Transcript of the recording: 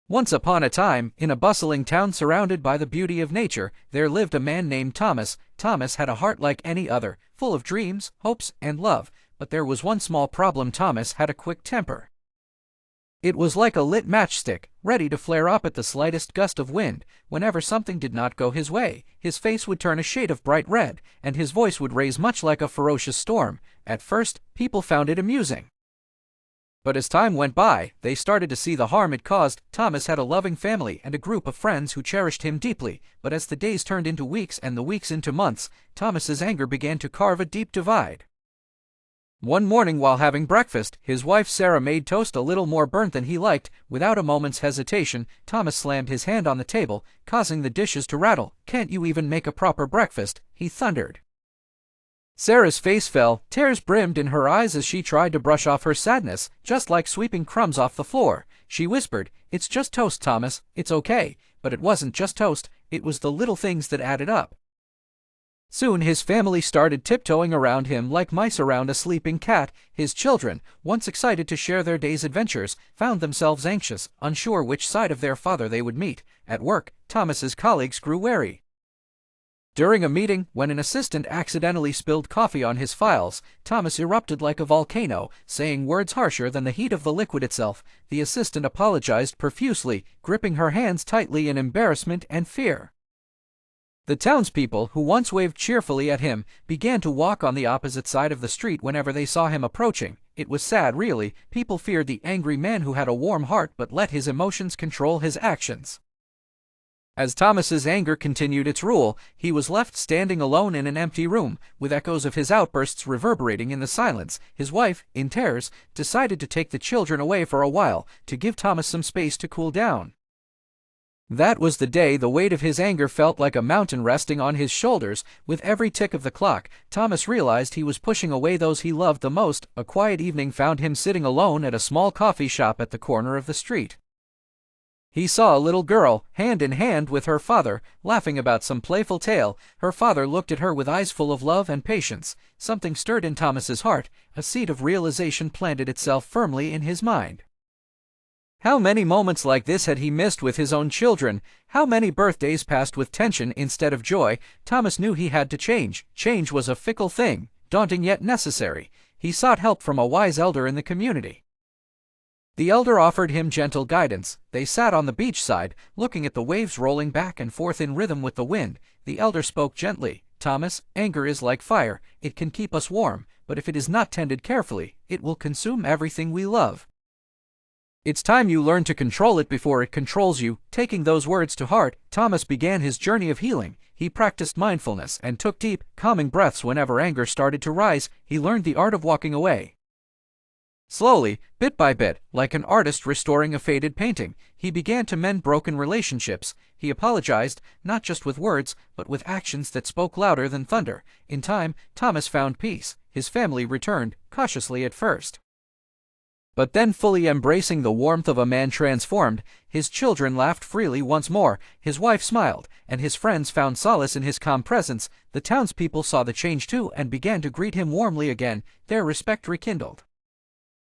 Once upon a time, in a bustling town surrounded by the beauty of nature, there lived a man named Thomas. Thomas had a heart like any other, full of dreams, hopes, and love, but there was one small problem: Thomas had a quick temper. It was like a lit matchstick, ready to flare up at the slightest gust of wind. Whenever something did not go his way, his face would turn a shade of bright red, and his voice would raise much like a ferocious storm. At first, people found it amusing. But as time went by, they started to see the harm it caused. Thomas had a loving family and a group of friends who cherished him deeply, but as the days turned into weeks and the weeks into months, Thomas's anger began to carve a deep divide. One morning while having breakfast, his wife Sarah made toast a little more burnt than he liked. Without a moment's hesitation, Thomas slammed his hand on the table, causing the dishes to rattle. "Can't you even make a proper breakfast?" he thundered. Sarah's face fell, tears brimmed in her eyes as she tried to brush off her sadness. "Just like sweeping crumbs off the floor," she whispered. "It's just toast, Thomas. It's okay." But it wasn't just toast, it was the little things that added up. Soon his family started tiptoeing around him like mice around a sleeping cat. His children, once excited to share their day's adventures, found themselves anxious, unsure which side of their father they would meet. At work, Thomas's colleagues grew wary. During a meeting, when an assistant accidentally spilled coffee on his files, Thomas erupted like a volcano, saying words harsher than the heat of the liquid itself. The assistant apologized profusely, gripping her hands tightly in embarrassment and fear. The townspeople, who once waved cheerfully at him, began to walk on the opposite side of the street whenever they saw him approaching. It was sad, really. People feared the angry man who had a warm heart but let his emotions control his actions. As Thomas's anger continued its rule, he was left standing alone in an empty room, with echoes of his outbursts reverberating in the silence. His wife, in tears, decided to take the children away for a while, to give Thomas some space to cool down. That was the day the weight of his anger felt like a mountain resting on his shoulders. With every tick of the clock, Thomas realized he was pushing away those he loved the most. A quiet evening found him sitting alone at a small coffee shop at the corner of the street. He saw a little girl, hand in hand with her father, laughing about some playful tale. Her father looked at her with eyes full of love and patience. Something stirred in Thomas's heart. A seed of realization planted itself firmly in his mind. How many moments like this had he missed with his own children? How many birthdays passed with tension instead of joy? Thomas knew he had to change. Change was a fickle thing, daunting yet necessary. He sought help from a wise elder in the community. The elder offered him gentle guidance. They sat on the beachside, looking at the waves rolling back and forth in rhythm with the wind. The elder spoke gently. "Thomas, anger is like fire. It can keep us warm, but if it is not tended carefully, it will consume everything we love. It's time you learn to control it before it controls you." Taking those words to heart, Thomas began his journey of healing. He practiced mindfulness and took deep, calming breaths whenever anger started to rise. He learned the art of walking away. Slowly, bit by bit, like an artist restoring a faded painting, he began to mend broken relationships. He apologized, not just with words, but with actions that spoke louder than thunder. In time, Thomas found peace. His family returned, cautiously at first, but then fully embracing the warmth of a man transformed. His children laughed freely once more, his wife smiled, and his friends found solace in his calm presence. The townspeople saw the change too and began to greet him warmly again, their respect rekindled.